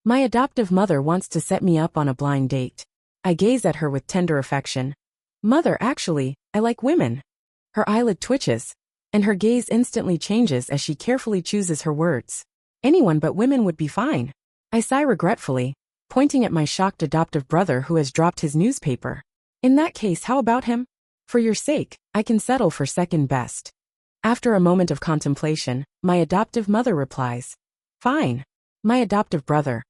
My adoptive mother wants to set me up on a blind date. I gaze at her with tender affection. Mother, actually, I like women. Her eyelid twitches, and her gaze instantly changes as she carefully chooses her words. Anyone but women would be fine. I sigh regretfully, pointing at my shocked adoptive brother who has dropped his newspaper. In that case, how about him? For your sake, I can settle for second best. After a moment of contemplation, my adoptive mother replies. Fine. My adoptive brother.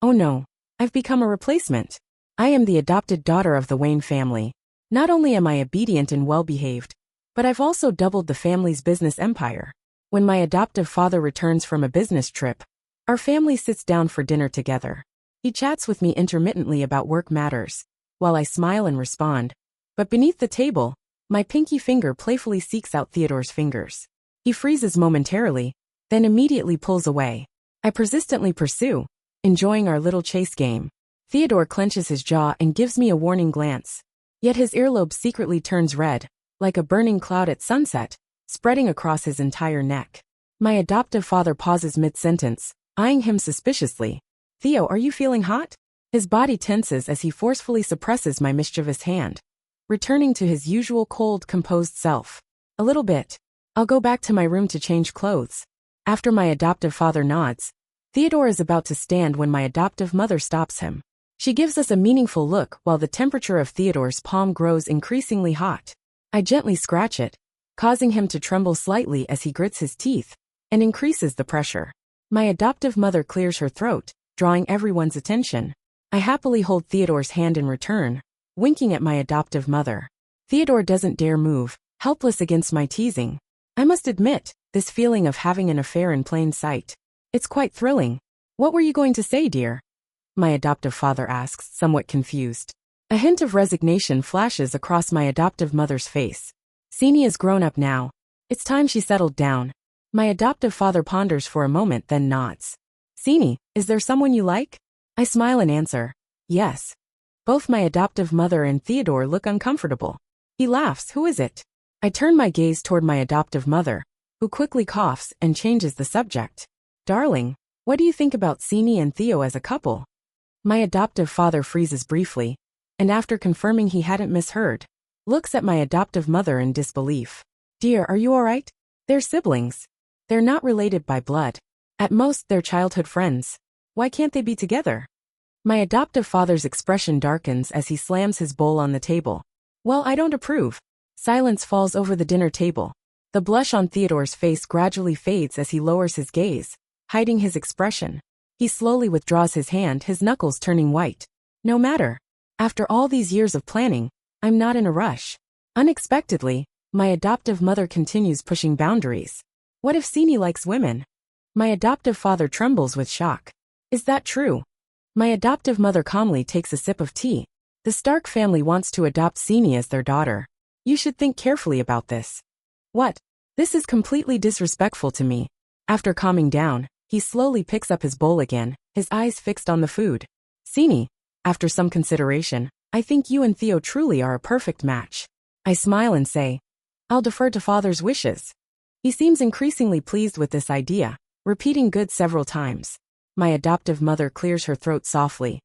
Oh no, I've become a replacement. I am the adopted daughter of the Wayne family. Not only am I obedient and well-behaved, but I've also doubled the family's business empire. When my adoptive father returns from a business trip, our family sits down for dinner together. He chats with me intermittently about work matters, while I smile and respond. But beneath the table, my pinky finger playfully seeks out Theodore's fingers. He freezes momentarily, then immediately pulls away. I persistently pursue, enjoying our little chase game. Theodore clenches his jaw and gives me a warning glance. Yet his earlobe secretly turns red, like a burning cloud at sunset, spreading across his entire neck. My adoptive father pauses mid-sentence, eyeing him suspiciously. Theo, are you feeling hot? His body tenses as he forcefully suppresses my mischievous hand, returning to his usual cold, composed self. A little bit. I'll go back to my room to change clothes. After my adoptive father nods, Theodore is about to stand when my adoptive mother stops him. She gives us a meaningful look while the temperature of Theodore's palm grows increasingly hot. I gently scratch it, causing him to tremble slightly as he grits his teeth, and increases the pressure. My adoptive mother clears her throat, drawing everyone's attention. I happily hold Theodore's hand in return, winking at my adoptive mother. Theodore doesn't dare move, helpless against my teasing. I must admit, this feeling of having an affair in plain sight. It's quite thrilling. What were you going to say, dear? My adoptive father asks, somewhat confused. A hint of resignation flashes across my adoptive mother's face. Sini is grown up now. It's time she settled down. My adoptive father ponders for a moment, then nods. Sini, is there someone you like? I smile and answer, yes. Both my adoptive mother and Theodore look uncomfortable. He laughs. Who is it? I turn my gaze toward my adoptive mother, who quickly coughs and changes the subject. Darling, what do you think about Sini and Theo as a couple? My adoptive father freezes briefly, and after confirming he hadn't misheard, looks at my adoptive mother in disbelief. Dear, are you alright? They're siblings. They're not related by blood. At most, they're childhood friends. Why can't they be together? My adoptive father's expression darkens as he slams his bowl on the table. Well, I don't approve. Silence falls over the dinner table. The blush on Theodore's face gradually fades as he lowers his gaze, hiding his expression. He slowly withdraws his hand, his knuckles turning white. No matter. After all these years of planning, I'm not in a rush. Unexpectedly, my adoptive mother continues pushing boundaries. What if Sini likes women? My adoptive father trembles with shock. Is that true? My adoptive mother calmly takes a sip of tea. The Stark family wants to adopt Sini as their daughter. You should think carefully about this. What? This is completely disrespectful to me. After calming down, he slowly picks up his bowl again, his eyes fixed on the food. Sini, after some consideration, I think you and Theo truly are a perfect match. I smile and say, I'll defer to father's wishes. He seems increasingly pleased with this idea, repeating good several times. My adoptive mother clears her throat softly.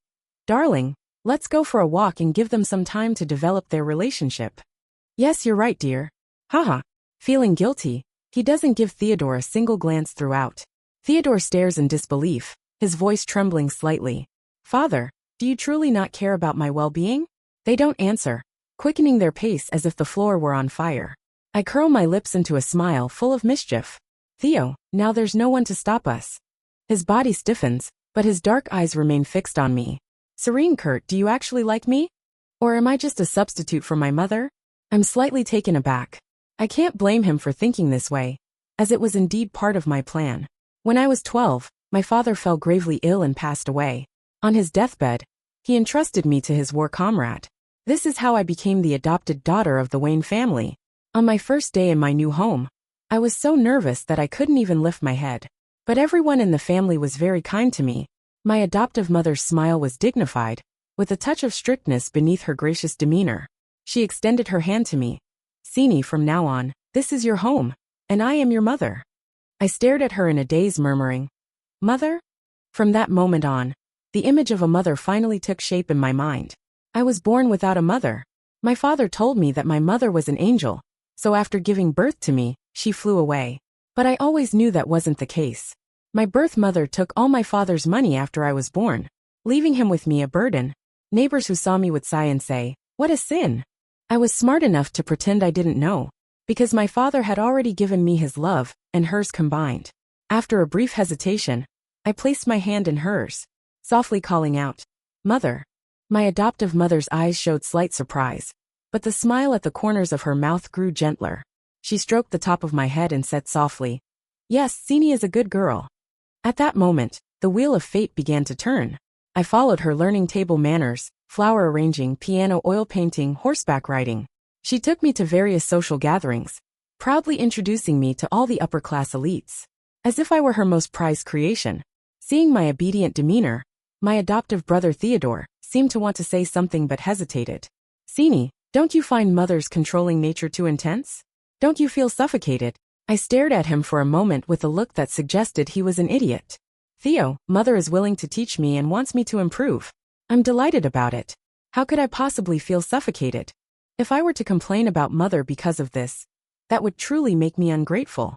Darling, let's go for a walk and give them some time to develop their relationship. Yes, you're right, dear. Haha. Feeling guilty, he doesn't give Theodore a single glance throughout. Theodore stares in disbelief, his voice trembling slightly. Father, do you truly not care about my well-being? They don't answer, quickening their pace as if the floor were on fire. I curl my lips into a smile full of mischief. Theo, now there's no one to stop us. His body stiffens, but his dark eyes remain fixed on me. Serene Kurt, do you actually like me? Or am I just a substitute for my mother? I'm slightly taken aback. I can't blame him for thinking this way, as it was indeed part of my plan. When I was 12, my father fell gravely ill and passed away. On his deathbed, he entrusted me to his war comrade. This is how I became the adopted daughter of the Wayne family. On my first day in my new home, I was so nervous that I couldn't even lift my head. But everyone in the family was very kind to me. My adoptive mother's smile was dignified, with a touch of strictness beneath her gracious demeanor. She extended her hand to me. Sini, from now on, this is your home, and I am your mother. I stared at her in a daze, murmuring, Mother? From that moment on, The image of a mother finally took shape in my mind. I was born without a mother. My father told me that my mother was an angel, so after giving birth to me, she flew away. But I always knew that wasn't the case. My birth mother took all my father's money after I was born, leaving him with me a burden. Neighbors who saw me would sigh and say, "What a sin." I was smart enough to pretend I didn't know, because my father had already given me his love, and hers combined. After a brief hesitation, I placed my hand in hers, softly calling out, "Mother." My adoptive mother's eyes showed slight surprise, but the smile at the corners of her mouth grew gentler. She stroked the top of my head and said softly, "Yes, Sini is a good girl." At that moment, the wheel of fate began to turn. I followed her, learning table manners, flower arranging, piano, oil painting, horseback riding. She took me to various social gatherings, proudly introducing me to all the upper-class elites, as if I were her most prized creation. Seeing my obedient demeanor, my adoptive brother Theodore seemed to want to say something but hesitated. "Sini, don't you find mother's controlling nature too intense? Don't you feel suffocated?" I stared at him for a moment with a look that suggested he was an idiot. "Theo, mother is willing to teach me and wants me to improve. I'm delighted about it. How could I possibly feel suffocated? If I were to complain about mother because of this, that would truly make me ungrateful."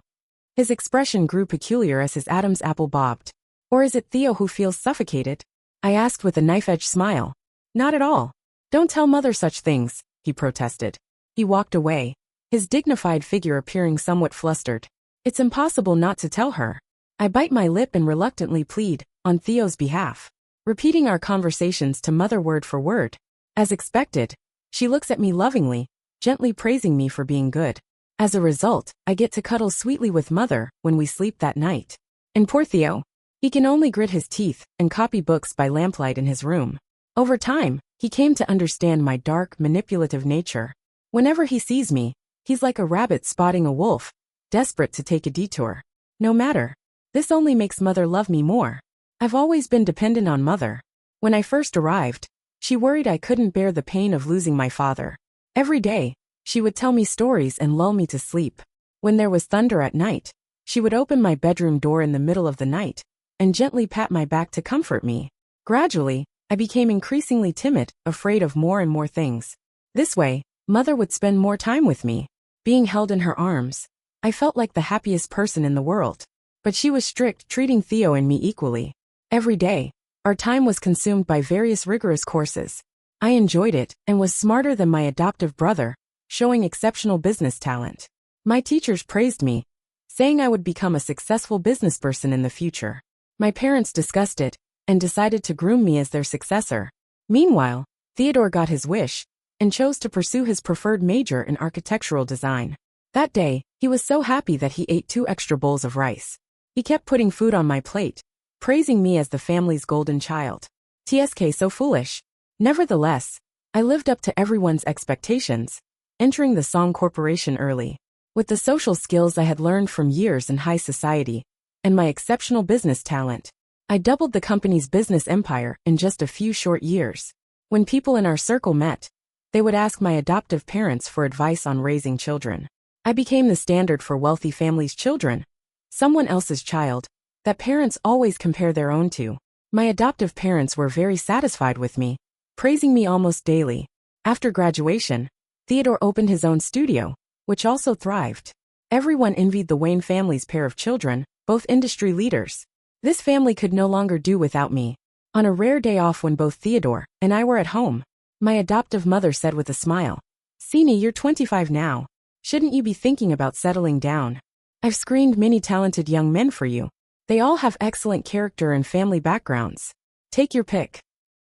His expression grew peculiar as his Adam's apple bobbed. "Or is it Theo who feels suffocated?" I asked with a knife-edge smile. "Not at all. Don't tell mother such things," he protested. He walked away, his dignified figure appearing somewhat flustered. "It's impossible not to tell her." I bite my lip and reluctantly plead, on Theo's behalf, repeating our conversations to mother word for word. As expected, she looks at me lovingly, gently praising me for being good. As a result, I get to cuddle sweetly with mother when we sleep that night. And poor Theo, he can only grit his teeth and copy books by lamplight in his room. Over time, he came to understand my dark, manipulative nature. Whenever he sees me, he's like a rabbit spotting a wolf, desperate to take a detour. No matter. This only makes mother love me more. I've always been dependent on mother. When I first arrived, she worried I couldn't bear the pain of losing my father. Every day, she would tell me stories and lull me to sleep. When there was thunder at night, she would open my bedroom door in the middle of the night and gently pat my back to comfort me. Gradually, I became increasingly timid, afraid of more and more things. This way, mother would spend more time with me. Being held in her arms, I felt like the happiest person in the world. But she was strict, treating Theo and me equally. Every day, our time was consumed by various rigorous courses. I enjoyed it and was smarter than my adoptive brother, showing exceptional business talent. My teachers praised me, saying I would become a successful businessperson in the future. My parents discussed it and decided to groom me as their successor. Meanwhile, Theodore got his wish and chose to pursue his preferred major in architectural design. That day, he was so happy that he ate 2 extra bowls of rice. He kept putting food on my plate, praising me as the family's golden child. TSK, so foolish. Nevertheless, I lived up to everyone's expectations, entering the Song Corporation early. With the social skills I had learned from years in high society, and my exceptional business talent, I doubled the company's business empire in just a few short years. When people in our circle met, they would ask my adoptive parents for advice on raising children. I became the standard for wealthy families' children, someone else's child, that parents always compare their own to. My adoptive parents were very satisfied with me, praising me almost daily. After graduation, Theodore opened his own studio, which also thrived. Everyone envied the Wayne family's pair of children, both industry leaders. This family could no longer do without me. On a rare day off when both Theodore and I were at home, my adoptive mother said with a smile, "Sini, you're 25 now. Shouldn't you be thinking about settling down? I've screened many talented young men for you. They all have excellent character and family backgrounds. Take your pick."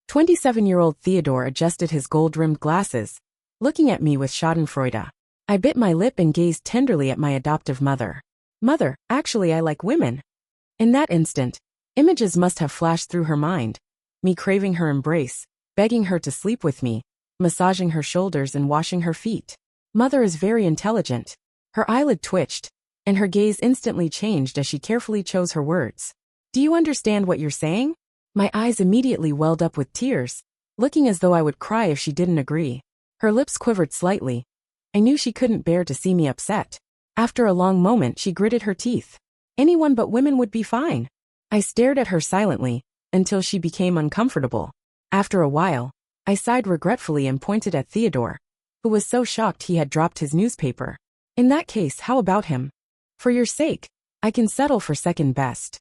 27-year-old Theodore adjusted his gold-rimmed glasses, looking at me with schadenfreude. I bit my lip and gazed tenderly at my adoptive mother. "Mother, actually I like women." In that instant, images must have flashed through her mind. Me craving her embrace, begging her to sleep with me, massaging her shoulders and washing her feet. Mother is very intelligent. Her eyelid twitched, and her gaze instantly changed as she carefully chose her words. "Do you understand what you're saying?" My eyes immediately welled up with tears, looking as though I would cry if she didn't agree. Her lips quivered slightly. I knew she couldn't bear to see me upset. After a long moment she gritted her teeth. "Anyone but women would be fine." I stared at her silently, until she became uncomfortable. After a while, I sighed regretfully and pointed at Theodore, who was so shocked he had dropped his newspaper. In that case, how about him? For your sake, I can settle for second best.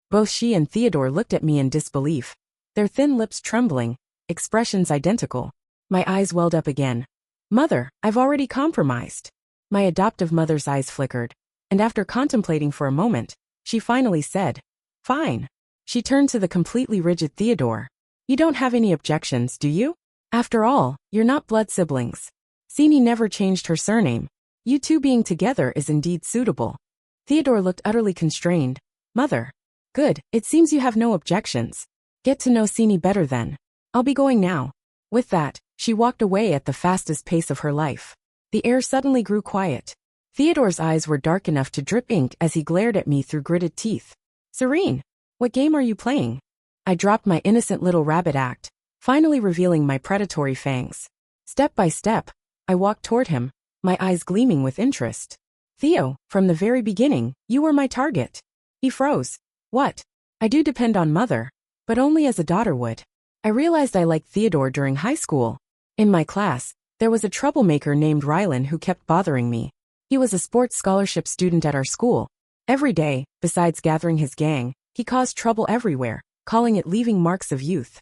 Both she and Theodore looked at me in disbelief, their thin lips trembling, expressions identical. My eyes welled up again. Mother, I've already compromised. My adoptive mother's eyes flickered, and after contemplating for a moment, she finally said, fine. She turned to the completely rigid Theodore. You don't have any objections, do you? After all, you're not blood siblings. Sini never changed her surname. You two being together is indeed suitable. Theodore looked utterly constrained. Mother. Good, it seems you have no objections. Get to know Sini better then. I'll be going now. With that, she walked away at the fastest pace of her life. The air suddenly grew quiet. Theodore's eyes were dark enough to drip ink as he glared at me through gritted teeth. Serene, what game are you playing? I dropped my innocent little rabbit act, finally revealing my predatory fangs. Step by step, I walked toward him, my eyes gleaming with interest. Theo, from the very beginning, you were my target. He froze. What? I do depend on mother, but only as a daughter would. I realized I liked Theodore during high school. In my class, there was a troublemaker named Rylan who kept bothering me. He was a sports scholarship student at our school. Every day, besides gathering his gang, he caused trouble everywhere, calling it leaving marks of youth.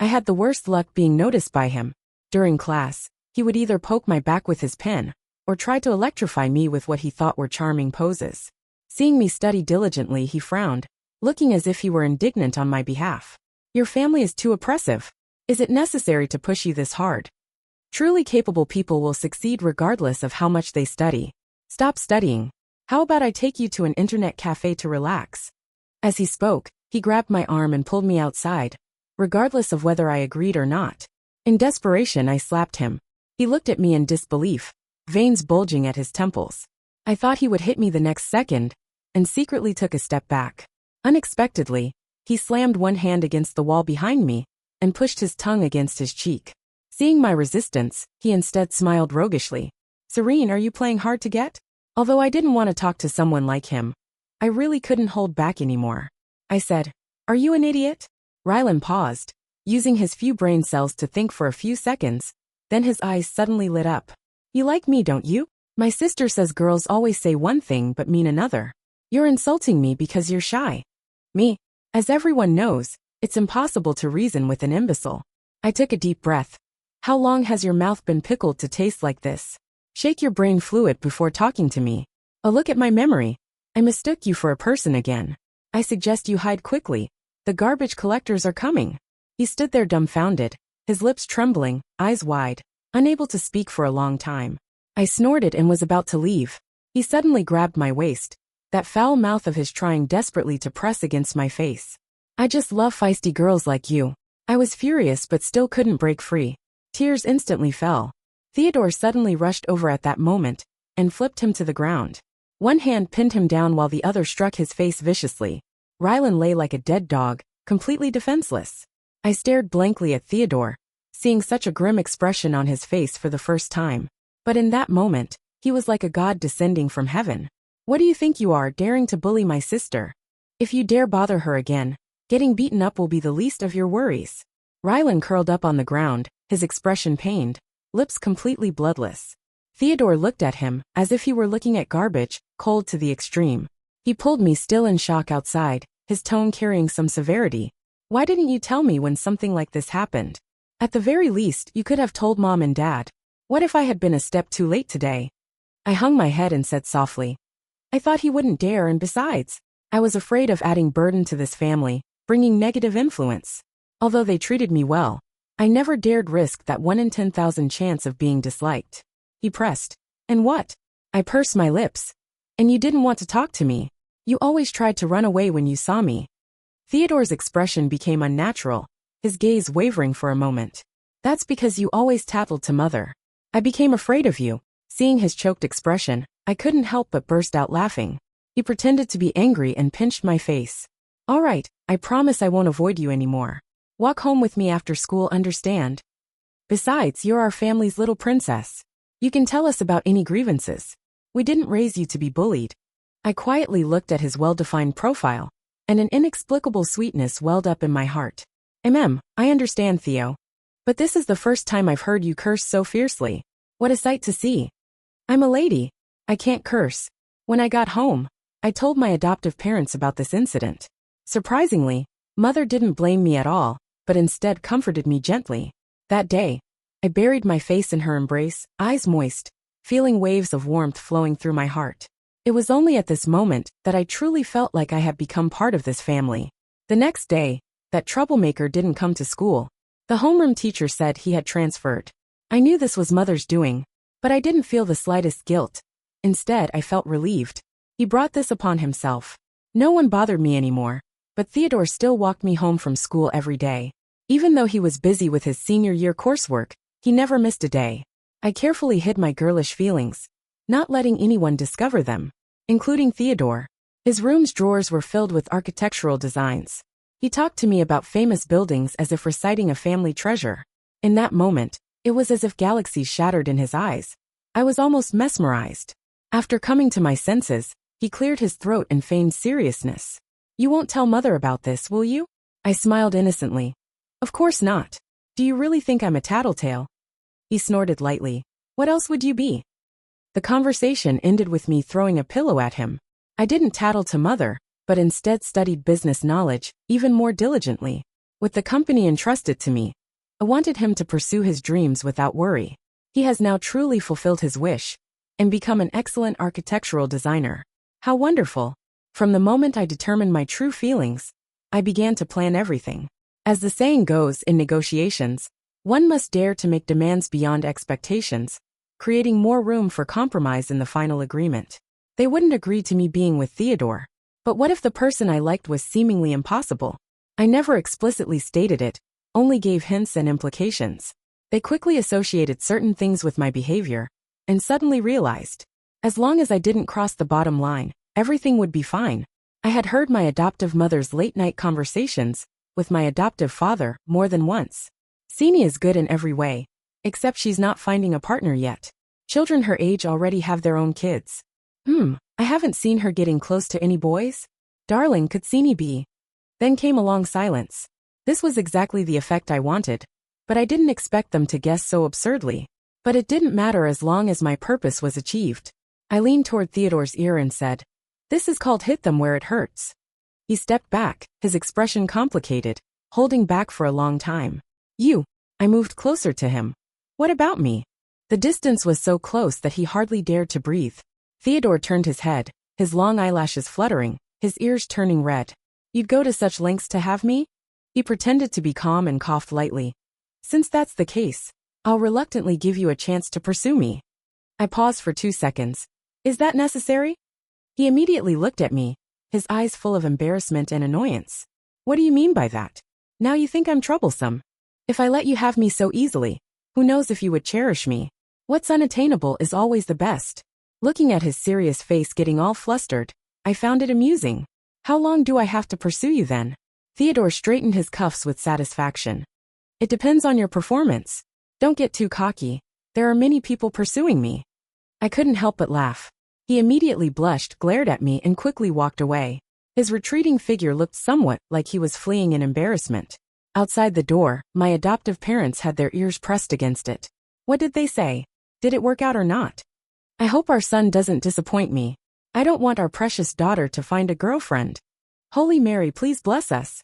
I had the worst luck being noticed by him. During class, he would either poke my back with his pen, or try to electrify me with what he thought were charming poses. Seeing me study diligently, he frowned, looking as if he were indignant on my behalf. Your family is too oppressive. Is it necessary to push you this hard? Truly capable people will succeed regardless of how much they study. Stop studying. How about I take you to an internet cafe to relax? As he spoke, he grabbed my arm and pulled me outside, regardless of whether I agreed or not. In desperation, I slapped him. He looked at me in disbelief, veins bulging at his temples. I thought he would hit me the next second, and secretly took a step back. Unexpectedly, he slammed one hand against the wall behind me, and pushed his tongue against his cheek. Seeing my resistance, he instead smiled roguishly. Serene, are you playing hard to get? Although I didn't want to talk to someone like him, I really couldn't hold back anymore. I said, are you an idiot? Rylan paused, using his few brain cells to think for a few seconds, then his eyes suddenly lit up. You like me, don't you? My sister says girls always say one thing but mean another. You're insulting me because you're shy. Me? As everyone knows, it's impossible to reason with an imbecile. I took a deep breath. How long has your mouth been pickled to taste like this? Shake your brain fluid before talking to me. A look at my memory. I mistook you for a person again. I suggest you hide quickly. The garbage collectors are coming. He stood there dumbfounded, his lips trembling, eyes wide, unable to speak for a long time. I snorted and was about to leave. He suddenly grabbed my waist, that foul mouth of his trying desperately to press against my face. I just love feisty girls like you. I was furious but still couldn't break free. Tears instantly fell. Theodore suddenly rushed over at that moment, and flipped him to the ground. One hand pinned him down while the other struck his face viciously. Rylan lay like a dead dog, completely defenseless. I stared blankly at Theodore, seeing such a grim expression on his face for the first time. But in that moment, he was like a god descending from heaven. What do you think you are, daring to bully my sister? If you dare bother her again, getting beaten up will be the least of your worries. Rylan curled up on the ground, his expression pained, lips completely bloodless. Theodore looked at him, as if he were looking at garbage, cold to the extreme. He pulled me still in shock outside, his tone carrying some severity. Why didn't you tell me when something like this happened? At the very least, you could have told Mom and Dad. What if I had been a step too late today? I hung my head and said softly. I thought he wouldn't dare, and besides, I was afraid of adding burden to this family, bringing negative influence. Although they treated me well, I never dared risk that 1 in 10,000 chance of being disliked. He pressed. And what? I pursed my lips. And you didn't want to talk to me. You always tried to run away when you saw me. Theodore's expression became unnatural, his gaze wavering for a moment. That's because you always tattled to Mother. I became afraid of you. Seeing his choked expression, I couldn't help but burst out laughing. He pretended to be angry and pinched my face. All right, I promise I won't avoid you anymore. Walk home with me after school, understand? Besides, you're our family's little princess. You can tell us about any grievances. We didn't raise you to be bullied. I quietly looked at his well-defined profile, and an inexplicable sweetness welled up in my heart. I understand, Theo. But this is the first time I've heard you curse so fiercely. What a sight to see. I'm a lady. I can't curse. When I got home, I told my adoptive parents about this incident. Surprisingly, Mother didn't blame me at all, but instead comforted me gently. That day, I buried my face in her embrace, eyes moist, feeling waves of warmth flowing through my heart. It was only at this moment that I truly felt like I had become part of this family. The next day, that troublemaker didn't come to school. The homeroom teacher said he had transferred. I knew this was Mother's doing, but I didn't feel the slightest guilt. Instead, I felt relieved. He brought this upon himself. No one bothered me anymore, but Theodore still walked me home from school every day. Even though he was busy with his senior year coursework, he never missed a day. I carefully hid my girlish feelings, not letting anyone discover them, including Theodore. His room's drawers were filled with architectural designs. He talked to me about famous buildings as if reciting a family treasure. In that moment, it was as if galaxies shattered in his eyes. I was almost mesmerized. After coming to my senses, he cleared his throat and feigned seriousness. You won't tell Mother about this, will you? I smiled innocently. Of course not. Do you really think I'm a tattletale? He snorted lightly. What else would you be? The conversation ended with me throwing a pillow at him. I didn't tattle to Mother, but instead studied business knowledge even more diligently. With the company entrusted to me, I wanted him to pursue his dreams without worry. He has now truly fulfilled his wish and become an excellent architectural designer. How wonderful! From the moment I determined my true feelings, I began to plan everything. As the saying goes in negotiations, one must dare to make demands beyond expectations, creating more room for compromise in the final agreement. They wouldn't agree to me being with Theodore. But what if the person I liked was seemingly impossible? I never explicitly stated it, only gave hints and implications. They quickly associated certain things with my behavior, and suddenly realized, as long as I didn't cross the bottom line, everything would be fine. I had heard my adoptive mother's late-night conversations with my adoptive father more than once. Sini is good in every way, except she's not finding a partner yet. Children her age already have their own kids. I haven't seen her getting close to any boys. Darling, could Sini be? Then came a long silence. This was exactly the effect I wanted, but I didn't expect them to guess so absurdly. But it didn't matter as long as my purpose was achieved. I leaned toward Theodore's ear and said, "This is called hit them where it hurts." He stepped back, his expression complicated, holding back for a long time. I moved closer to him. What about me? The distance was so close that he hardly dared to breathe. Theodore turned his head, his long eyelashes fluttering, his ears turning red. You'd go to such lengths to have me? He pretended to be calm and coughed lightly. Since that's the case, I'll reluctantly give you a chance to pursue me. I paused for 2 seconds. Is that necessary? He immediately looked at me, his eyes full of embarrassment and annoyance. What do you mean by that? Now you think I'm troublesome. If I let you have me so easily, who knows if you would cherish me? What's unattainable is always the best. Looking at his serious face getting all flustered, I found it amusing. How long do I have to pursue you then? Theodore straightened his cuffs with satisfaction. It depends on your performance. Don't get too cocky. There are many people pursuing me. I couldn't help but laugh. He immediately blushed, glared at me, and quickly walked away. His retreating figure looked somewhat like he was fleeing in embarrassment. Outside the door, my adoptive parents had their ears pressed against it. What did they say? Did it work out or not? I hope our son doesn't disappoint me. I don't want our precious daughter to find a girlfriend. Holy Mary, please bless us.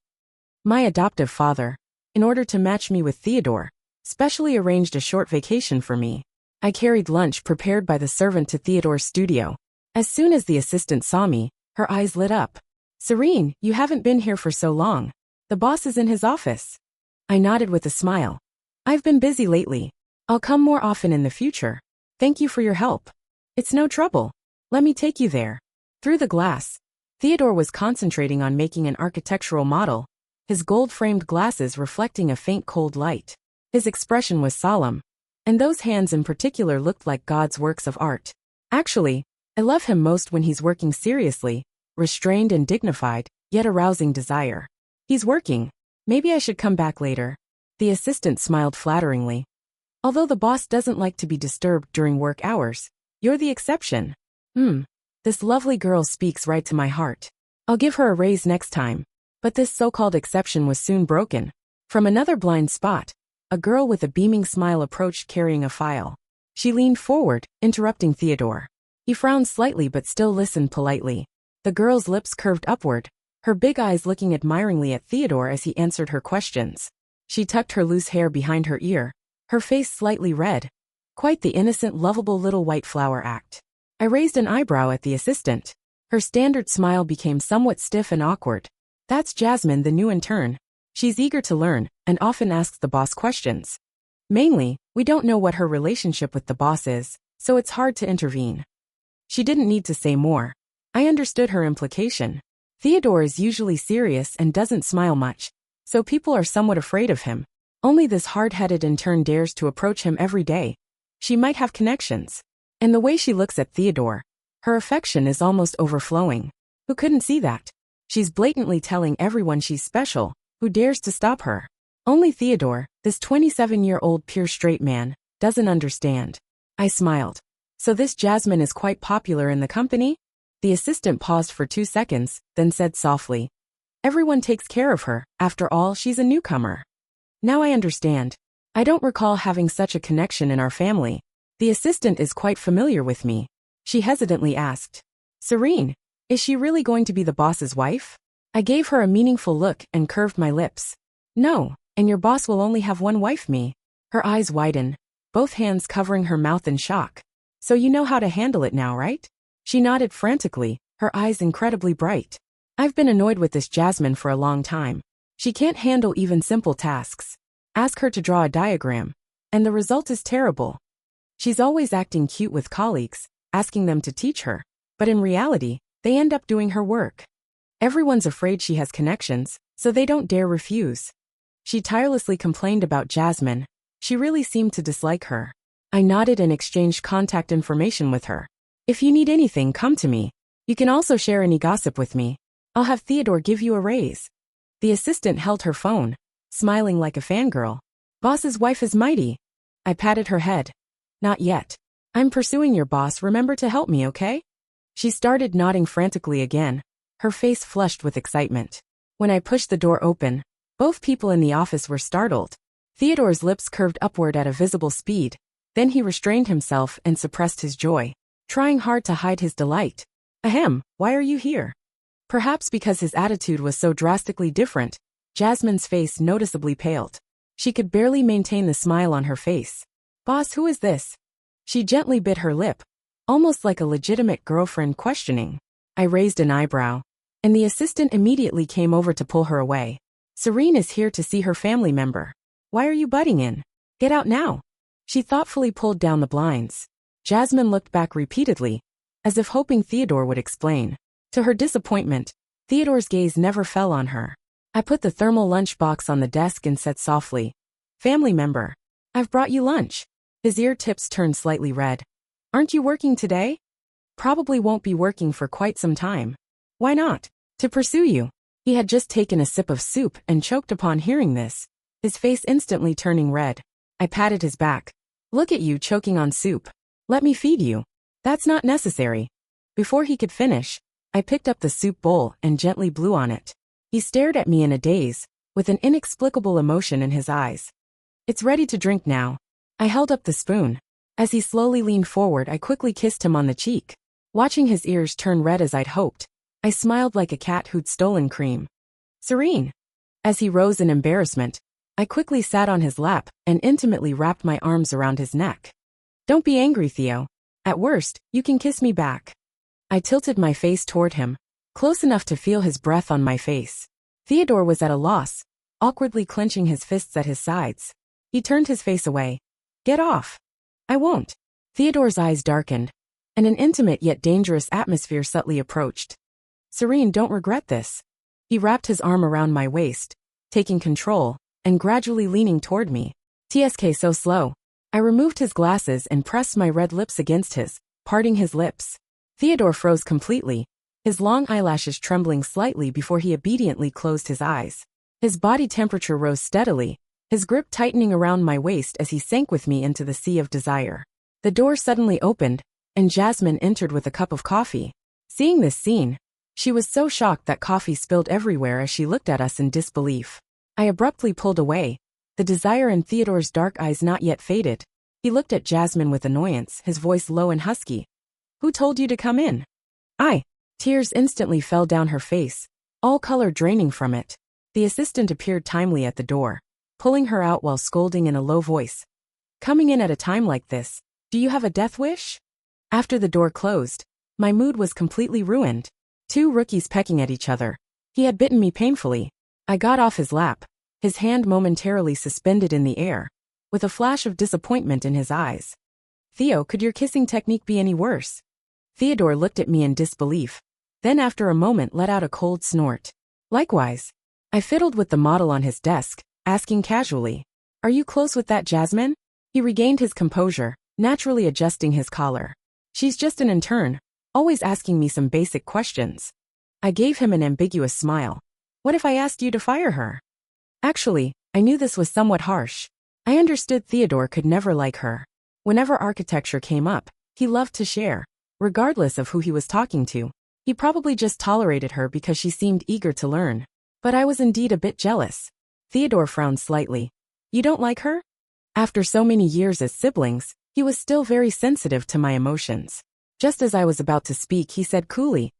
My adoptive father, in order to match me with Theodore, specially arranged a short vacation for me. I carried lunch prepared by the servant to Theodore's studio. As soon as the assistant saw me, her eyes lit up. Serene, you haven't been here for so long. The boss is in his office. I nodded with a smile. I've been busy lately. I'll come more often in the future. Thank you for your help. It's no trouble. Let me take you there. Through the glass, Theodore was concentrating on making an architectural model, his gold-framed glasses reflecting a faint cold light. His expression was solemn, and those hands in particular looked like God's works of art. Actually, I love him most when he's working seriously, restrained and dignified, yet arousing desire. He's working. Maybe I should come back later. The assistant smiled flatteringly. Although the boss doesn't like to be disturbed during work hours, you're the exception. This lovely girl speaks right to my heart. I'll give her a raise next time. But this so-called exception was soon broken. From another blind spot, a girl with a beaming smile approached carrying a file. She leaned forward, interrupting Theodore. He frowned slightly but still listened politely. The girl's lips curved upward, her big eyes looking admiringly at Theodore as he answered her questions. She tucked her loose hair behind her ear, her face slightly red. Quite the innocent, lovable little white flower act. I raised an eyebrow at the assistant. Her standard smile became somewhat stiff and awkward. That's Jasmine, the new intern. She's eager to learn, and often asks the boss questions. Mainly, we don't know what her relationship with the boss is, so it's hard to intervene. She didn't need to say more. I understood her implication. Theodore is usually serious and doesn't smile much, so people are somewhat afraid of him. Only this hard-headed intern dares to approach him every day. She might have connections. And the way she looks at Theodore, her affection is almost overflowing. Who couldn't see that? She's blatantly telling everyone she's special. Who dares to stop her? Only Theodore, this 27-year-old pure straight man, doesn't understand. I smiled. So this Jasmine is quite popular in the company? The assistant paused for 2 seconds, then said softly. Everyone takes care of her, after all she's a newcomer. Now I understand. I don't recall having such a connection in our family. The assistant is quite familiar with me. She hesitantly asked. Serene, is she really going to be the boss's wife? I gave her a meaningful look and curved my lips. No, and your boss will only have one wife, me. Her eyes widened, both hands covering her mouth in shock. So you know how to handle it now, right? She nodded frantically, her eyes incredibly bright. I've been annoyed with this Jasmine for a long time. She can't handle even simple tasks. Ask her to draw a diagram, and the result is terrible. She's always acting cute with colleagues, asking them to teach her, but in reality, they end up doing her work. Everyone's afraid she has connections, so they don't dare refuse. She tirelessly complained about Jasmine. She really seemed to dislike her. I nodded and exchanged contact information with her. If you need anything, come to me. You can also share any gossip with me. I'll have Theodore give you a raise. The assistant held her phone, smiling like a fangirl. Boss's wife is mighty. I patted her head. Not yet. I'm pursuing your boss, remember to help me, okay? She started nodding frantically again, her face flushed with excitement. When I pushed the door open, both people in the office were startled. Theodore's lips curved upward at a visible speed. Then he restrained himself and suppressed his joy, trying hard to hide his delight. Ahem, why are you here? Perhaps because his attitude was so drastically different, Jasmine's face noticeably paled. She could barely maintain the smile on her face. Boss, who is this? She gently bit her lip, almost like a legitimate girlfriend questioning. I raised an eyebrow, and the assistant immediately came over to pull her away. Serene is here to see her family member. Why are you butting in? Get out now. She thoughtfully pulled down the blinds. Jasmine looked back repeatedly, as if hoping Theodore would explain. To her disappointment, Theodore's gaze never fell on her. I put the thermal lunchbox on the desk and said softly, Family member, I've brought you lunch. His ear tips turned slightly red. Aren't you working today? Probably won't be working for quite some time. Why not? To pursue you. He had just taken a sip of soup and choked upon hearing this, his face instantly turning red. I patted his back. Look at you choking on soup. Let me feed you. That's not necessary. Before he could finish, I picked up the soup bowl and gently blew on it. He stared at me in a daze, with an inexplicable emotion in his eyes. It's ready to drink now. I held up the spoon. As he slowly leaned forward, I quickly kissed him on the cheek. Watching his ears turn red as I'd hoped, I smiled like a cat who'd stolen cream. Serene. As he rose in embarrassment, I quickly sat on his lap and intimately wrapped my arms around his neck. Don't be angry, Theo. At worst, you can kiss me back. I tilted my face toward him, close enough to feel his breath on my face. Theodore was at a loss, awkwardly clenching his fists at his sides. He turned his face away. Get off. I won't. Theodore's eyes darkened, and an intimate yet dangerous atmosphere subtly approached. Serene, don't regret this. He wrapped his arm around my waist, taking control, and gradually leaning toward me. TSK so slow. I removed his glasses and pressed my red lips against his, parting his lips. Theodore froze completely, his long eyelashes trembling slightly before he obediently closed his eyes. His body temperature rose steadily, his grip tightening around my waist as he sank with me into the sea of desire. The door suddenly opened, and Jasmine entered with a cup of coffee. Seeing this scene, She was so shocked that coffee spilled everywhere as she looked at us in disbelief. I abruptly pulled away, the desire in Theodore's dark eyes not yet faded. He looked at Jasmine with annoyance, his voice low and husky. "Who told you to come in?" Tears instantly fell down her face, all color draining from it. The assistant appeared timely at the door, pulling her out while scolding in a low voice. "Coming in at a time like this, do you have a death wish?" After the door closed, my mood was completely ruined. Two rookies pecking at each other. He had bitten me painfully. I got off his lap, his hand momentarily suspended in the air, with a flash of disappointment in his eyes. "Theo, could your kissing technique be any worse?" Theodore looked at me in disbelief, then after a moment let out a cold snort. "Likewise." I fiddled with the model on his desk, asking casually, "Are you close with that Jasmine?" He regained his composure, naturally adjusting his collar. "She's just an intern, always asking me some basic questions." I gave him an ambiguous smile. "What if I asked you to fire her?" Actually, I knew this was somewhat harsh. I understood Theodore could never like her. Whenever architecture came up, he loved to share, regardless of who he was talking to. He probably just tolerated her because she seemed eager to learn. But I was indeed a bit jealous. Theodore frowned slightly. "You don't like her?" After so many years as siblings, he was still very sensitive to my emotions. Just as I was about to speak, he said coolly,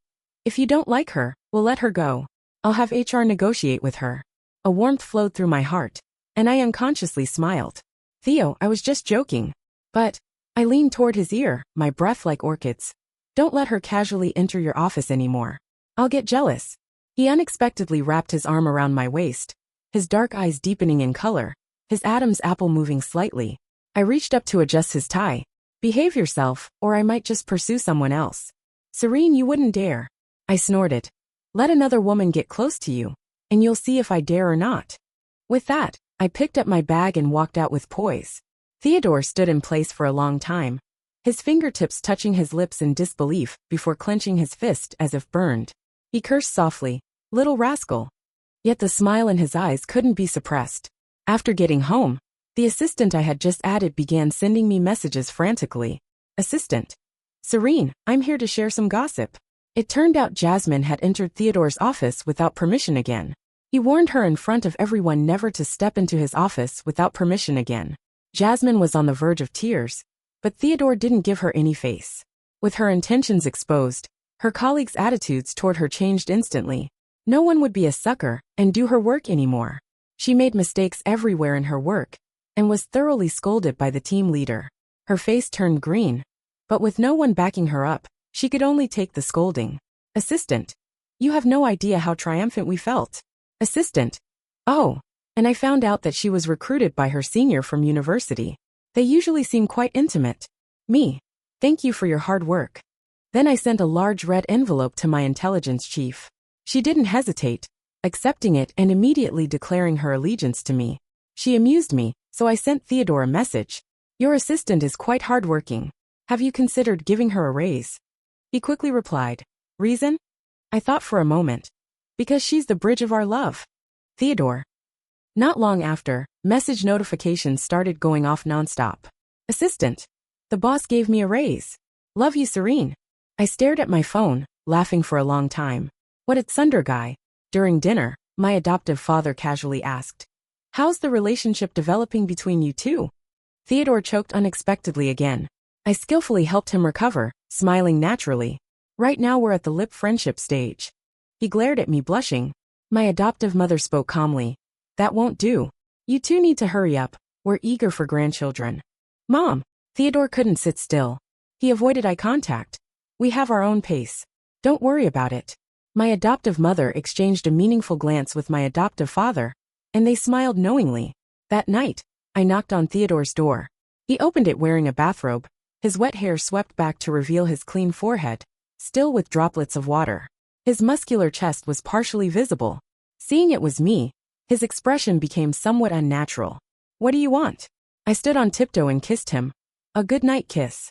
"If you don't like her, we'll let her go. I'll have HR negotiate with her." A warmth flowed through my heart, and I unconsciously smiled. "Theo, I was just joking." But I leaned toward his ear, my breath like orchids. "Don't let her casually enter your office anymore. I'll get jealous." He unexpectedly wrapped his arm around my waist, his dark eyes deepening in color, his Adam's apple moving slightly. I reached up to adjust his tie. "Behave yourself, or I might just pursue someone else." "Serene, you wouldn't dare." I snorted. "Let another woman get close to you, and you'll see if I dare or not." With that, I picked up my bag and walked out with poise. Theodore stood in place for a long time, his fingertips touching his lips in disbelief before clenching his fist as if burned. He cursed softly, "Little rascal." Yet the smile in his eyes couldn't be suppressed. After getting home, the assistant I had just added began sending me messages frantically. "Assistant. Serene, I'm here to share some gossip." It turned out Jasmine had entered Theodore's office without permission again. He warned her in front of everyone never to step into his office without permission again. Jasmine was on the verge of tears, but Theodore didn't give her any face. With her intentions exposed, her colleagues' attitudes toward her changed instantly. No one would be a sucker and do her work anymore. She made mistakes everywhere in her work and was thoroughly scolded by the team leader. Her face turned green, but with no one backing her up, she could only take the scolding. "Assistant. You have no idea how triumphant we felt." "Assistant. Oh." And I found out that she was recruited by her senior from university. They usually seem quite intimate. "Me. Thank you for your hard work." Then I sent a large red envelope to my intelligence chief. She didn't hesitate, accepting it and immediately declaring her allegiance to me. She amused me, so I sent Theodore a message. "Your assistant is quite hardworking. Have you considered giving her a raise?" He quickly replied, "Reason?" I thought for a moment. "Because she's the bridge of our love." Theodore. Not long after, message notifications started going off nonstop. "Assistant. The boss gave me a raise. Love you, Serene." I stared at my phone, laughing for a long time. "What a thunder guy." During dinner, my adoptive father casually asked, "How's the relationship developing between you two?" Theodore choked unexpectedly again. I skillfully helped him recover, smiling naturally. "Right now we're at the lip friendship stage." He glared at me blushing. My adoptive mother spoke calmly. "That won't do. You two need to hurry up. We're eager for grandchildren." "Mom." Theodore couldn't sit still. He avoided eye contact. "We have our own pace. Don't worry about it." My adoptive mother exchanged a meaningful glance with my adoptive father, and they smiled knowingly. That night, I knocked on Theodore's door. He opened it wearing a bathrobe, his wet hair swept back to reveal his clean forehead, still with droplets of water. His muscular chest was partially visible. Seeing it was me, his expression became somewhat unnatural. "What do you want?" I stood on tiptoe and kissed him. A goodnight kiss.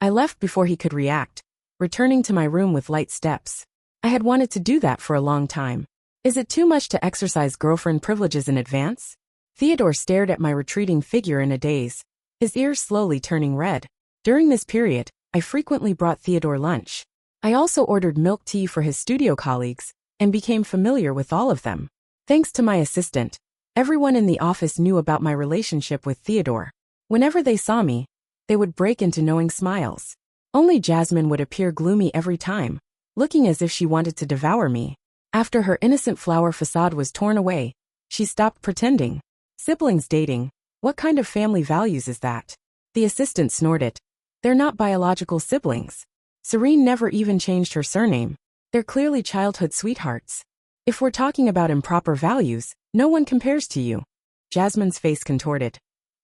I left before he could react, returning to my room with light steps. I had wanted to do that for a long time. Is it too much to exercise girlfriend privileges in advance? Theodore stared at my retreating figure in a daze, his ears slowly turning red. During this period, I frequently brought Theodore lunch. I also ordered milk tea for his studio colleagues and became familiar with all of them. Thanks to my assistant, everyone in the office knew about my relationship with Theodore. Whenever they saw me, they would break into knowing smiles. Only Jasmine would appear gloomy every time, looking as if she wanted to devour me. After her innocent flower facade was torn away, she stopped pretending. Siblings dating, what kind of family values is that? The assistant snorted. They're not biological siblings. Serene never even changed her surname. They're clearly childhood sweethearts. If we're talking about improper values, no one compares to you. Jasmine's face contorted.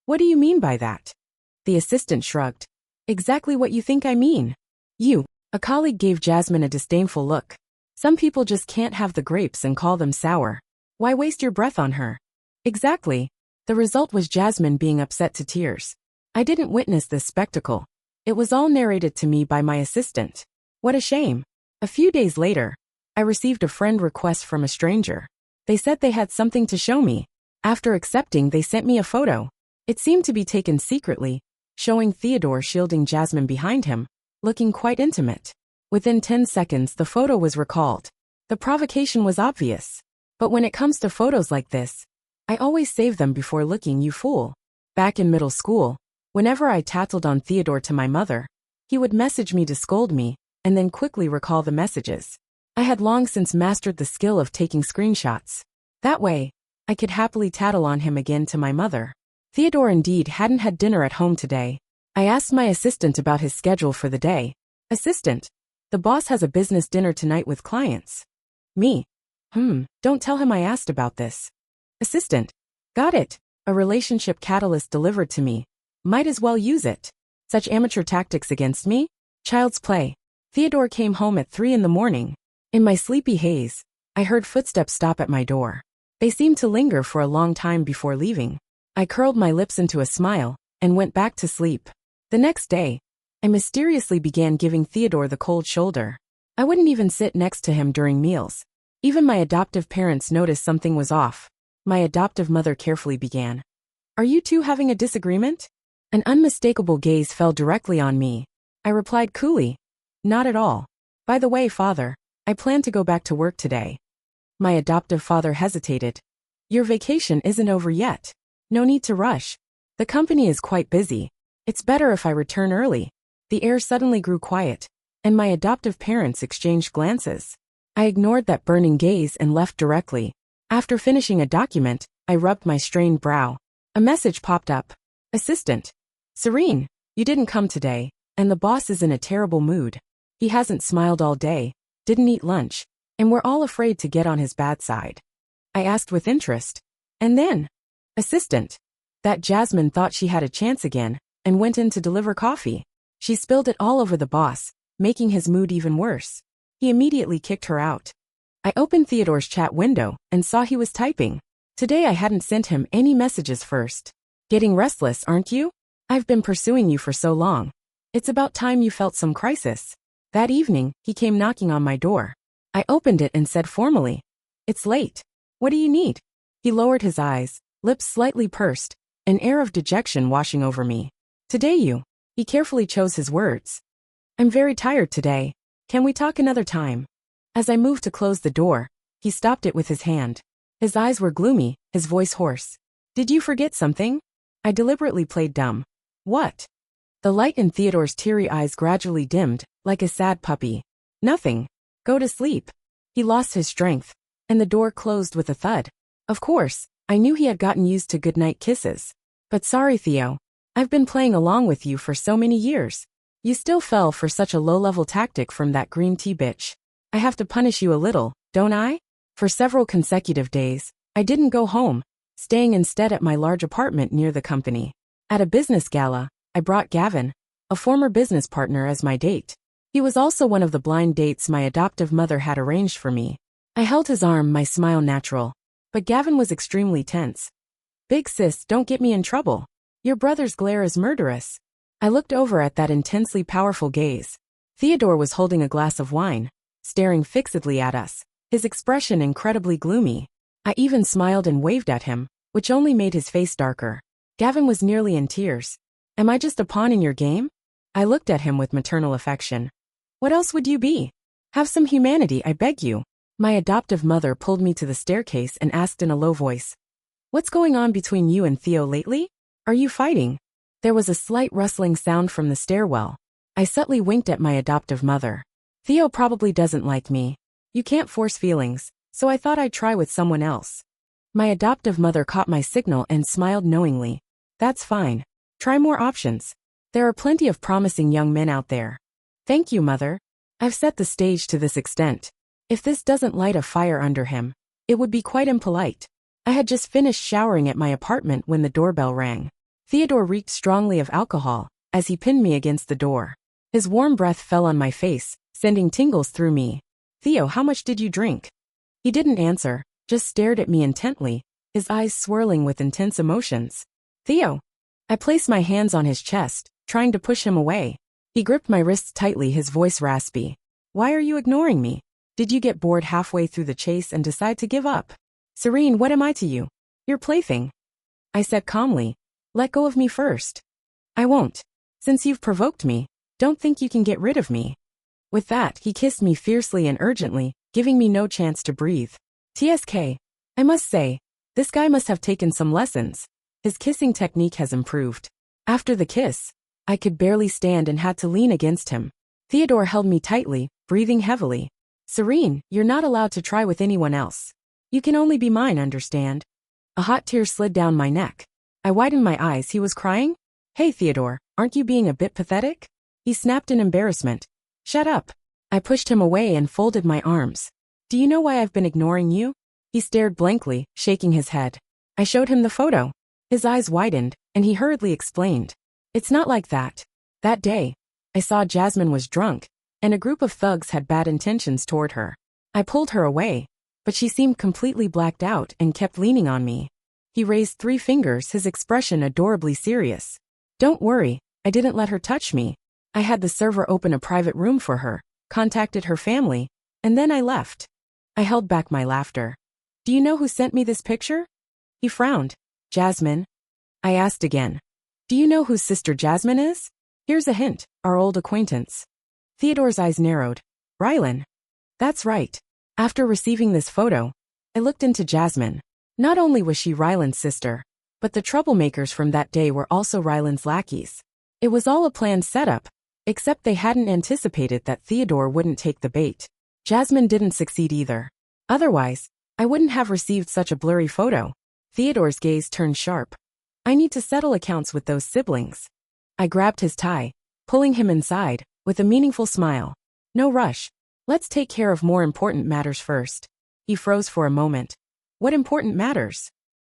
What do you mean by that? The assistant shrugged. Exactly what you think I mean. You. A colleague gave Jasmine a disdainful look. Some people just can't have the grapes and call them sour. Why waste your breath on her? Exactly. The result was Jasmine being upset to tears. I didn't witness this spectacle. It was all narrated to me by my assistant. What a shame. A few days later, I received a friend request from a stranger. They said they had something to show me. After accepting, they sent me a photo. It seemed to be taken secretly, showing Theodore shielding Jasmine behind him, looking quite intimate. Within 10 seconds, the photo was recalled. The provocation was obvious. But when it comes to photos like this, I always save them before looking, you fool. Back in middle school, whenever I tattled on Theodore to my mother, he would message me to scold me, and then quickly recall the messages. I had long since mastered the skill of taking screenshots. That way, I could happily tattle on him again to my mother. Theodore indeed hadn't had dinner at home today. I asked my assistant about his schedule for the day. Assistant, the boss has a business dinner tonight with clients. Me. Don't tell him I asked about this. Assistant. Got it. A relationship catalyst delivered to me. Might as well use it. Such amateur tactics against me? Child's play. Theodore came home at 3 in the morning. In my sleepy haze, I heard footsteps stop at my door. They seemed to linger for a long time before leaving. I curled my lips into a smile and went back to sleep. The next day, I mysteriously began giving Theodore the cold shoulder. I wouldn't even sit next to him during meals. Even my adoptive parents noticed something was off. My adoptive mother carefully began. Are you two having a disagreement? An unmistakable gaze fell directly on me. I replied coolly. Not at all. By the way, father, I plan to go back to work today. My adoptive father hesitated. Your vacation isn't over yet. No need to rush. The company is quite busy. It's better if I return early. The air suddenly grew quiet, and my adoptive parents exchanged glances. I ignored that burning gaze and left directly. After finishing a document, I rubbed my strained brow. A message popped up. Assistant. Serene, you didn't come today, and the boss is in a terrible mood. He hasn't smiled all day, didn't eat lunch, and we're all afraid to get on his bad side. I asked with interest. And then? Assistant. That Jasmine thought she had a chance again, and went in to deliver coffee. She spilled it all over the boss, making his mood even worse. He immediately kicked her out. I opened Theodore's chat window and saw he was typing. Today I hadn't sent him any messages first. Getting restless, aren't you? I've been pursuing you for so long. It's about time you felt some crisis. That evening, he came knocking on my door. I opened it and said formally, It's late. What do you need? He lowered his eyes, lips slightly pursed, an air of dejection washing over me. Today you. He carefully chose his words. I'm very tired today. Can we talk another time? As I moved to close the door, he stopped it with his hand. His eyes were gloomy, his voice hoarse. Did you forget something? I deliberately played dumb. What? The light in Theodore's teary eyes gradually dimmed, like a sad puppy. Nothing. Go to sleep. He lost his strength, and the door closed with a thud. Of course, I knew he had gotten used to goodnight kisses. But sorry, Theo. I've been playing along with you for so many years. You still fell for such a low-level tactic from that green tea bitch. I have to punish you a little, don't I? For several consecutive days, I didn't go home, staying instead at my large apartment near the company. At a business gala, I brought Gavin, a former business partner, as my date. He was also one of the blind dates my adoptive mother had arranged for me. I held his arm, my smile natural. But Gavin was extremely tense. Big sis, don't get me in trouble. Your brother's glare is murderous. I looked over at that intensely powerful gaze. Theodore was holding a glass of wine, staring fixedly at us, his expression incredibly gloomy. I even smiled and waved at him, which only made his face darker. Gavin was nearly in tears. Am I just a pawn in your game? I looked at him with maternal affection. What else would you be? Have some humanity, I beg you. My adoptive mother pulled me to the staircase and asked in a low voice, "What's going on between you and Theo lately? Are you fighting?" There was a slight rustling sound from the stairwell. I subtly winked at my adoptive mother. Theo probably doesn't like me. You can't force feelings, so I thought I'd try with someone else. My adoptive mother caught my signal and smiled knowingly. That's fine. Try more options. There are plenty of promising young men out there. Thank you, mother. I've set the stage to this extent. If this doesn't light a fire under him, it would be quite impolite. I had just finished showering at my apartment when the doorbell rang. Theodore reeked strongly of alcohol as he pinned me against the door. His warm breath fell on my face, sending tingles through me. "Theo, how much did you drink?" He didn't answer, just stared at me intently, his eyes swirling with intense emotions. "Theo." I placed my hands on his chest, trying to push him away. He gripped my wrists tightly, his voice raspy. "Why are you ignoring me? Did you get bored halfway through the chase and decide to give up?" "Serene, what am I to you? Your plaything." I said calmly. "Let go of me first." "I won't. Since you've provoked me, don't think you can get rid of me." With that, he kissed me fiercely and urgently, giving me no chance to breathe. TSK. I must say, this guy must have taken some lessons. His kissing technique has improved. After the kiss, I could barely stand and had to lean against him. Theodore held me tightly, breathing heavily. "Serene, you're not allowed to try with anyone else. You can only be mine, understand?" A hot tear slid down my neck. I widened my eyes. He was crying? "Hey, Theodore, aren't you being a bit pathetic?" He snapped in embarrassment. "Shut up." I pushed him away and folded my arms. "Do you know why I've been ignoring you?" He stared blankly, shaking his head. I showed him the photo. His eyes widened, and he hurriedly explained. "It's not like that. That day, I saw Jasmine was drunk, and a group of thugs had bad intentions toward her. I pulled her away, but she seemed completely blacked out and kept leaning on me." He raised 3 fingers, his expression adorably serious. "Don't worry, I didn't let her touch me. I had the server open a private room for her, contacted her family, and then I left." I held back my laughter. "Do you know who sent me this picture?" He frowned. "Jasmine?" I asked again. "Do you know whose sister Jasmine is?" "Here's a hint, our old acquaintance." Theodore's eyes narrowed. "Rylan." "That's right." After receiving this photo, I looked into Jasmine. Not only was she Rylan's sister, but the troublemakers from that day were also Rylan's lackeys. It was all a planned setup, except they hadn't anticipated that Theodore wouldn't take the bait. Jasmine didn't succeed either. Otherwise, I wouldn't have received such a blurry photo. Theodore's gaze turned sharp. "I need to settle accounts with those siblings." I grabbed his tie, pulling him inside, with a meaningful smile. "No rush. Let's take care of more important matters first." He froze for a moment. "What important matters?"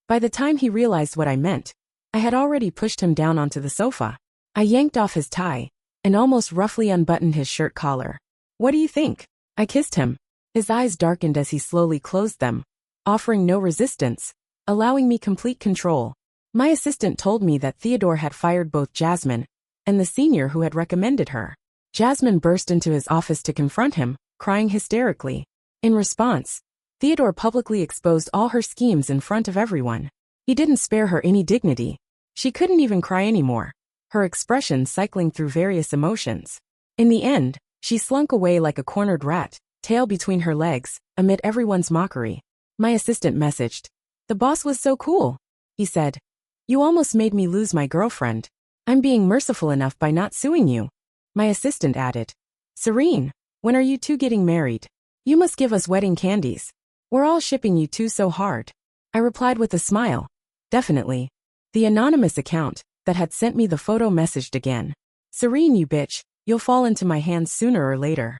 By the time he realized what I meant, I had already pushed him down onto the sofa. I yanked off his tie, and almost roughly unbuttoned his shirt collar. "What do you think?" I kissed him. His eyes darkened as he slowly closed them, offering no resistance, allowing me complete control. My assistant told me that Theodore had fired both Jasmine and the senior who had recommended her. Jasmine burst into his office to confront him, crying hysterically. In response, Theodore publicly exposed all her schemes in front of everyone. He didn't spare her any dignity. She couldn't even cry anymore, her expression cycling through various emotions. In the end, she slunk away like a cornered rat, tail between her legs, amid everyone's mockery. My assistant messaged. "The boss was so cool," he said. "You almost made me lose my girlfriend. I'm being merciful enough by not suing you." My assistant added. "Serene, when are you two getting married? You must give us wedding candies. We're all shipping you two so hard." I replied with a smile. "Definitely." The anonymous account that had sent me the photo messaged again. "Serene, you bitch, you'll fall into my hands sooner or later."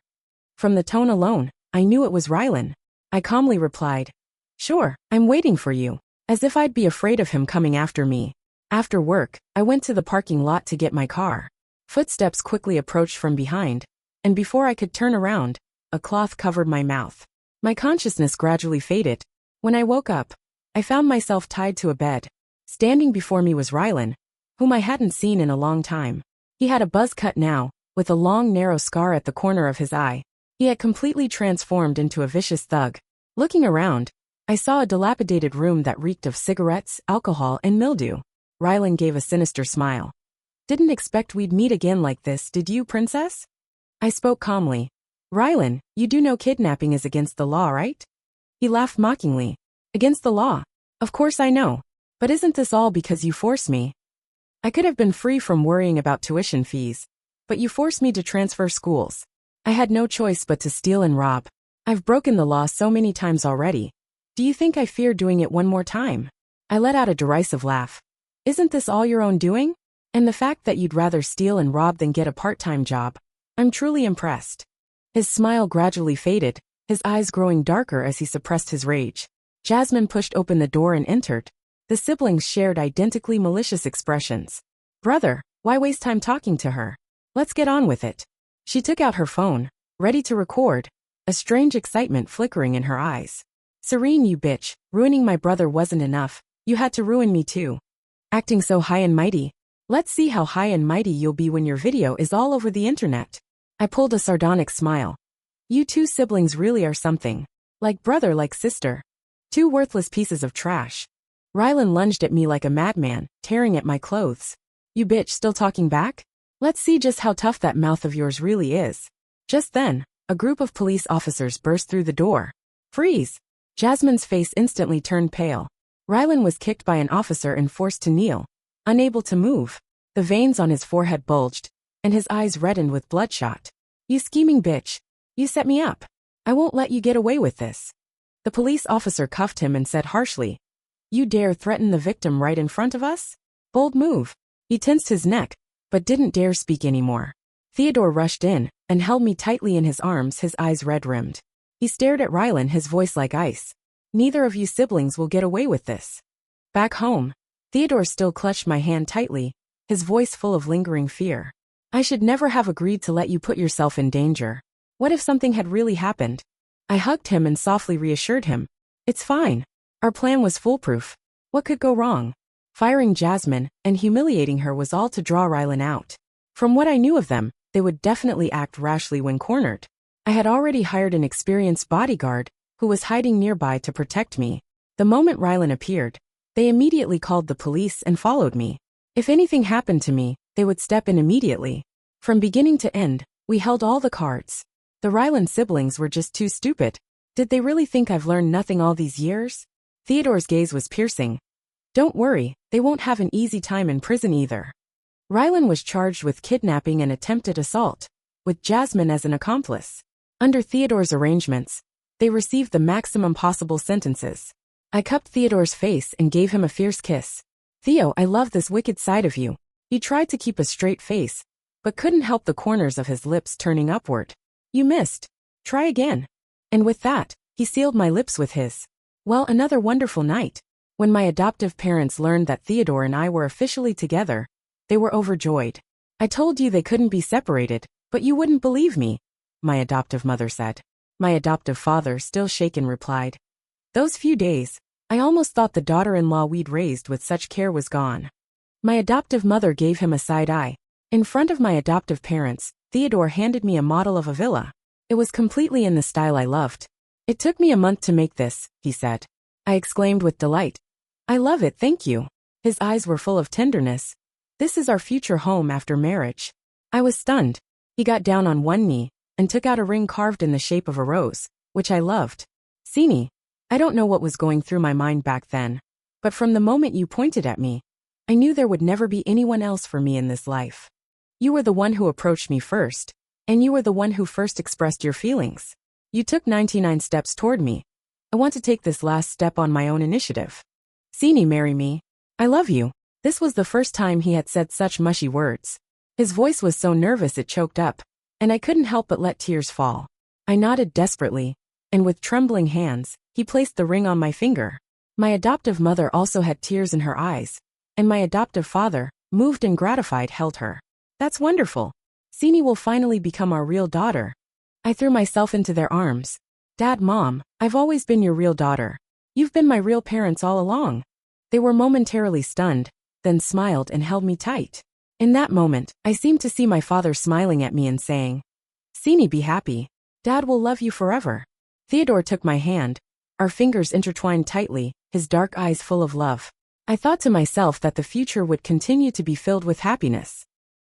From the tone alone, I knew it was Rylan. I calmly replied, "Sure, I'm waiting for you," as if I'd be afraid of him coming after me. After work, I went to the parking lot to get my car. Footsteps quickly approached from behind, and before I could turn around, a cloth covered my mouth. My consciousness gradually faded. When I woke up, I found myself tied to a bed. Standing before me was Rylan, whom I hadn't seen in a long time. He had a buzz cut now, with a long narrow scar at the corner of his eye. He had completely transformed into a vicious thug. Looking around, I saw a dilapidated room that reeked of cigarettes, alcohol, and mildew. Rylan gave a sinister smile. "Didn't expect we'd meet again like this, did you, princess?" I spoke calmly. Rylan, you do know kidnapping is against the law, right? He laughed mockingly. Against the law? Of course I know. But isn't this all because you forced me? I could have been free from worrying about tuition fees. But you forced me to transfer schools. I had no choice but to steal and rob. I've broken the law so many times already. Do you think I fear doing it one more time? I let out a derisive laugh. Isn't this all your own doing? And the fact that you'd rather steal and rob than get a part-time job. I'm truly impressed. His smile gradually faded, his eyes growing darker as he suppressed his rage. Jasmine pushed open the door and entered. The siblings shared identically malicious expressions. Brother, why waste time talking to her? Let's get on with it. She took out her phone, ready to record, a strange excitement flickering in her eyes. Serene, you bitch, ruining my brother wasn't enough, you had to ruin me too. Acting so high and mighty. Let's see how high and mighty you'll be when your video is all over the internet. I pulled a sardonic smile. You two siblings really are something. Like brother, like sister. Two worthless pieces of trash. Rylan lunged at me like a madman, tearing at my clothes. You bitch, still talking back? Let's see just how tough that mouth of yours really is. Just then, a group of police officers burst through the door. Freeze! Jasmine's face instantly turned pale. Rylan was kicked by an officer and forced to kneel. Unable to move, the veins on his forehead bulged, and his eyes reddened with bloodshot. You scheming bitch. You set me up. I won't let you get away with this. The police officer cuffed him and said harshly, You dare threaten the victim right in front of us? Bold move. He tensed his neck, but didn't dare speak anymore. Theodore rushed in, and held me tightly in his arms, his eyes red-rimmed. He stared at Rylan, his voice like ice. Neither of you siblings will get away with this. Back home, Theodore still clutched my hand tightly, his voice full of lingering fear. I should never have agreed to let you put yourself in danger. What if something had really happened? I hugged him and softly reassured him. It's fine. Our plan was foolproof. What could go wrong? Firing Jasmine and humiliating her was all to draw Rylan out. From what I knew of them, they would definitely act rashly when cornered. I had already hired an experienced bodyguard, who was hiding nearby to protect me. The moment Rylan appeared, they immediately called the police and followed me. If anything happened to me, they would step in immediately. From beginning to end, we held all the cards. The Rylan siblings were just too stupid. Did they really think I've learned nothing all these years? Theodore's gaze was piercing. Don't worry, they won't have an easy time in prison either. Rylan was charged with kidnapping and attempted assault, with Jasmine as an accomplice. Under Theodore's arrangements, they received the maximum possible sentences. I cupped Theodore's face and gave him a fierce kiss. Theo, I love this wicked side of you. He tried to keep a straight face, but couldn't help the corners of his lips turning upward. You missed. Try again. And with that, he sealed my lips with his. Well, another wonderful night. When my adoptive parents learned that Theodore and I were officially together, they were overjoyed. I told you they couldn't be separated, but you wouldn't believe me, my adoptive mother said. My adoptive father, still shaken, replied. Those few days, I almost thought the daughter-in-law we'd raised with such care was gone. My adoptive mother gave him a side eye. In front of my adoptive parents, Theodore handed me a model of a villa. It was completely in the style I loved. It took me a month to make this, he said. I exclaimed with delight. I love it, thank you. His eyes were full of tenderness. This is our future home after marriage. I was stunned. He got down on one knee and took out a ring carved in the shape of a rose, which I loved. Sini, I don't know what was going through my mind back then, but from the moment you pointed at me, I knew there would never be anyone else for me in this life. You were the one who approached me first, and you were the one who first expressed your feelings. You took 99 steps toward me. I want to take this last step on my own initiative. Sini, marry me. I love you. This was the first time he had said such mushy words. His voice was so nervous it choked up, and I couldn't help but let tears fall. I nodded desperately, and with trembling hands, he placed the ring on my finger. My adoptive mother also had tears in her eyes, and my adoptive father, moved and gratified, held her. That's wonderful. Sini will finally become our real daughter. I threw myself into their arms. Dad, Mom, I've always been your real daughter. You've been my real parents all along. They were momentarily stunned, then smiled and held me tight. In that moment, I seemed to see my father smiling at me and saying, Sini, be happy. Dad will love you forever. Theodore took my hand, our fingers intertwined tightly, his dark eyes full of love. I thought to myself that the future would continue to be filled with happiness.